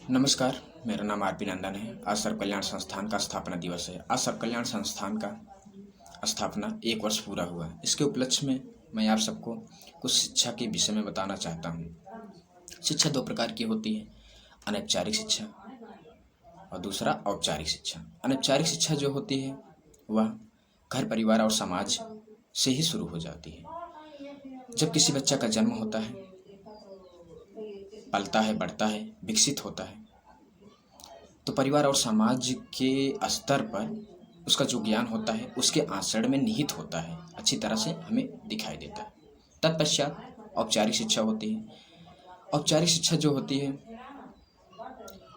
नमस्कार। मेरा नाम आरपी नंदन है। आज सर्व कल्याण संस्थान का स्थापना दिवस है। आज सर्व कल्याण संस्थान का स्थापना 1 वर्ष पूरा हुआ। इसके उपलक्ष्य में मैं आप सबको कुछ शिक्षा के विषय में बताना चाहता हूँ। शिक्षा 2 प्रकार की होती है, अनौपचारिक शिक्षा और दूसरा औपचारिक शिक्षा। अनौपचारिक शिक्षा जो होती है वह घर परिवार और समाज से ही शुरू हो जाती है। जब किसी बच्चा का जन्म होता है, पलता है, बढ़ता है, विकसित होता है, तो परिवार और समाज के स्तर पर उसका जो ज्ञान होता है उसके आचरण में निहित होता है, अच्छी तरह से हमें दिखाई देता है। तत्पश्चात औपचारिक शिक्षा होती है। औपचारिक शिक्षा जो होती है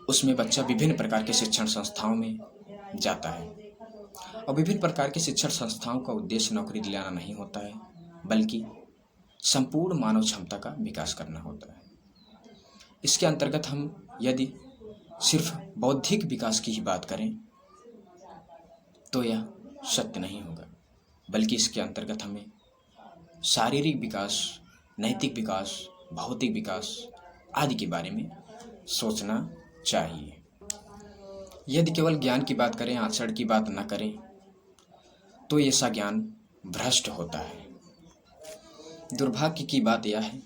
उसमें बच्चा विभिन्न प्रकार के शिक्षण संस्थाओं में जाता है और विभिन्न प्रकार के शिक्षण संस्थाओं का उद्देश्य नौकरी दिलाना नहीं होता है, बल्कि संपूर्ण मानव क्षमता का विकास करना होता है। इसके अंतर्गत हम यदि सिर्फ बौद्धिक विकास की ही बात करें तो यह सत्य नहीं होगा, बल्कि इसके अंतर्गत हमें शारीरिक विकास, नैतिक विकास, भौतिक विकास आदि के बारे में सोचना चाहिए। यदि केवल ज्ञान की बात करें, आचरण की बात न करें, तो ऐसा ज्ञान भ्रष्ट होता है। दुर्भाग्य की बात यह है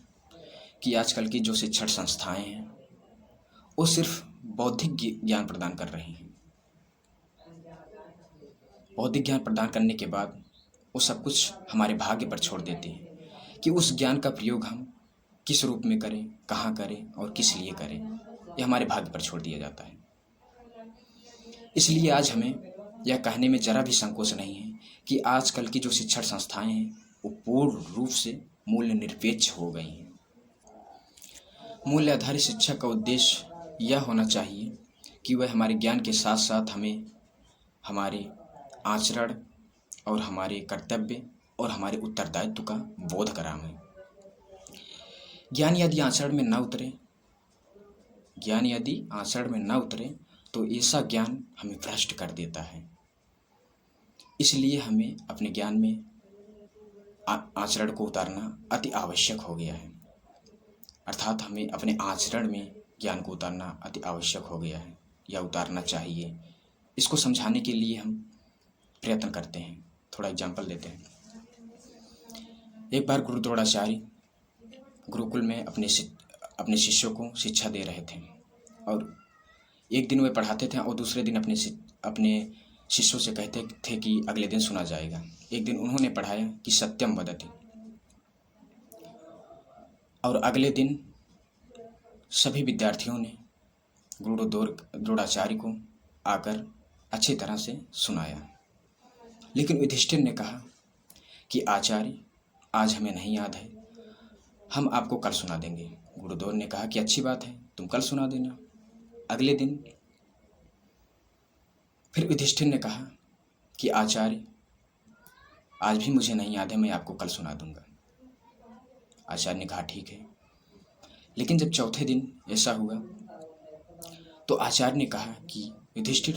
कि आजकल की जो शिक्षण संस्थाएं हैं वो सिर्फ बौद्धिक ज्ञान प्रदान कर रही हैं। बौद्धिक ज्ञान प्रदान करने के बाद वो सब कुछ हमारे भाग्य पर छोड़ देती है कि उस ज्ञान का प्रयोग हम किस रूप में करें, कहाँ करें और किस लिए करें, यह हमारे भाग्य पर छोड़ दिया जाता है। इसलिए आज हमें यह कहने में जरा भी संकोच नहीं है कि आजकल की जो शिक्षण संस्थाएं हैं वो पूर्ण रूप से मूल्य निरपेक्ष हो गई हैं। मूल्य आधारित शिक्षा का उद्देश्य यह होना चाहिए कि वह हमारे ज्ञान के साथ साथ हमें हमारे आचरण और हमारे कर्तव्य और हमारे उत्तरदायित्व का बोध कराएं। ज्ञान यदि आचरण में न उतरे तो ऐसा ज्ञान हमें भ्रष्ट कर देता है। इसलिए हमें अपने ज्ञान में आचरण को उतारना अति आवश्यक हो गया है। अर्थात हमें अपने आचरण में ज्ञान को उतारना अति आवश्यक हो गया है या उतारना चाहिए। इसको समझाने के लिए हम प्रयत्न करते हैं। थोड़ा एग्जाम्पल देते हैं। एक बार गुरु द्रोणाचार्य गुरुकुल में अपने शिष्यों को शिक्षा दे रहे थे और एक दिन वे पढ़ाते थे और दूसरे दिन अपने शिष्यों से कहते थे कि अगले दिन सुना जाएगा। एक दिन उन्होंने पढ़ाया कि सत्यम वदति और अगले दिन सभी विद्यार्थियों ने गुरु द्रोणाचार्य को आकर अच्छी तरह से सुनाया। लेकिन युधिष्ठिर ने कहा कि आचार्य, आज हमें नहीं याद है, हम आपको कल सुना देंगे। गुरुदेव ने कहा कि अच्छी बात है, तुम कल सुना देना। अगले दिन फिर युधिष्ठिर ने कहा कि आचार्य, आज भी मुझे नहीं याद है, मैं आपको कल सुना दूंगा। आचार्य ने कहा ठीक है। लेकिन जब चौथे दिन ऐसा हुआ तो आचार्य ने कहा कि युधिष्ठिर,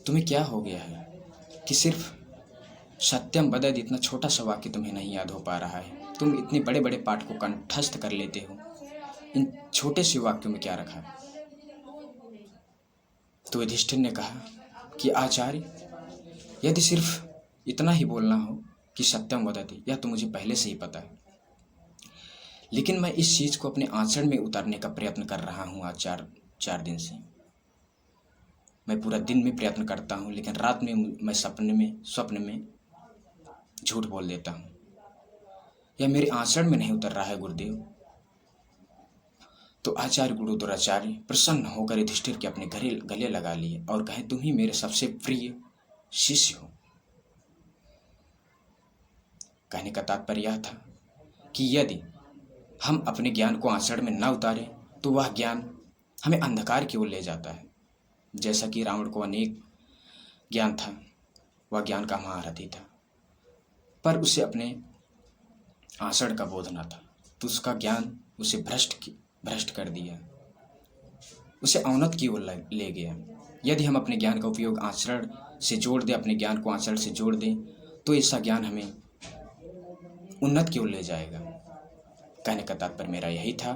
तुम्हें क्या हो गया है कि सिर्फ सत्यम वदति इतना छोटा सा वाक्य तुम्हें नहीं याद हो पा रहा है? तुम इतने बड़े बड़े पाठ को कंठस्थ कर लेते हो, इन छोटे से वाक्यों में क्या रखा है? तो युधिष्ठिर ने कहा कि आचार्य, यदि सिर्फ इतना ही बोलना हो कि सत्यम वदति, यह तो मुझे पहले से ही पता है, लेकिन मैं इस चीज़ को अपने आचरण में उतारने का प्रयत्न कर रहा हूँ। आज चार दिन से मैं पूरा दिन में प्रयत्न करता हूँ, लेकिन रात में मैं स्वप्न में झूठ बोल देता हूँ। यह मेरे आचरण में नहीं उतर रहा है गुरुदेव। तो आचार्य गुरु द्रोणाचार्य प्रसन्न होकर युधिष्ठिर के अपने गले लगा लिए और कहे, तुम ही मेरे सबसे प्रिय शिष्य हो। कहने का तात्पर्य यह था कि यदि हम अपने ज्ञान को आचरण में न उतारें तो वह ज्ञान हमें अंधकार की ओर ले जाता है। जैसा कि रावण को अनेक ज्ञान था, वह ज्ञान का महारथी था, पर उसे अपने आचरण का बोध न था, तो उसका ज्ञान उसे भ्रष्ट कर दिया, उसे अवनत की ओर ले गया। यदि हम अपने ज्ञान का उपयोग आचरण से जोड़ दें, अपने ज्ञान को आचरण से जोड़ दें, तो ऐसा ज्ञान हमें उन्नत की ओर ले जाएगा। कहने का तात्पर्य मेरा यही था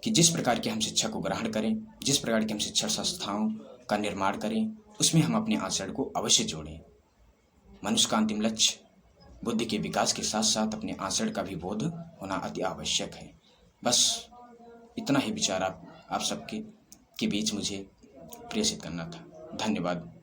कि जिस प्रकार की हम शिक्षा को ग्रहण करें, जिस प्रकार की हम शिक्षण संस्थाओं का निर्माण करें, उसमें हम अपने आचरण को अवश्य जोड़ें। मनुष्य का अंतिम लक्ष्य बुद्धि के विकास के साथ साथ अपने आचरण का भी बोध होना अति आवश्यक है। बस इतना ही विचार आप सबके बीच मुझे प्रेषित करना था। धन्यवाद।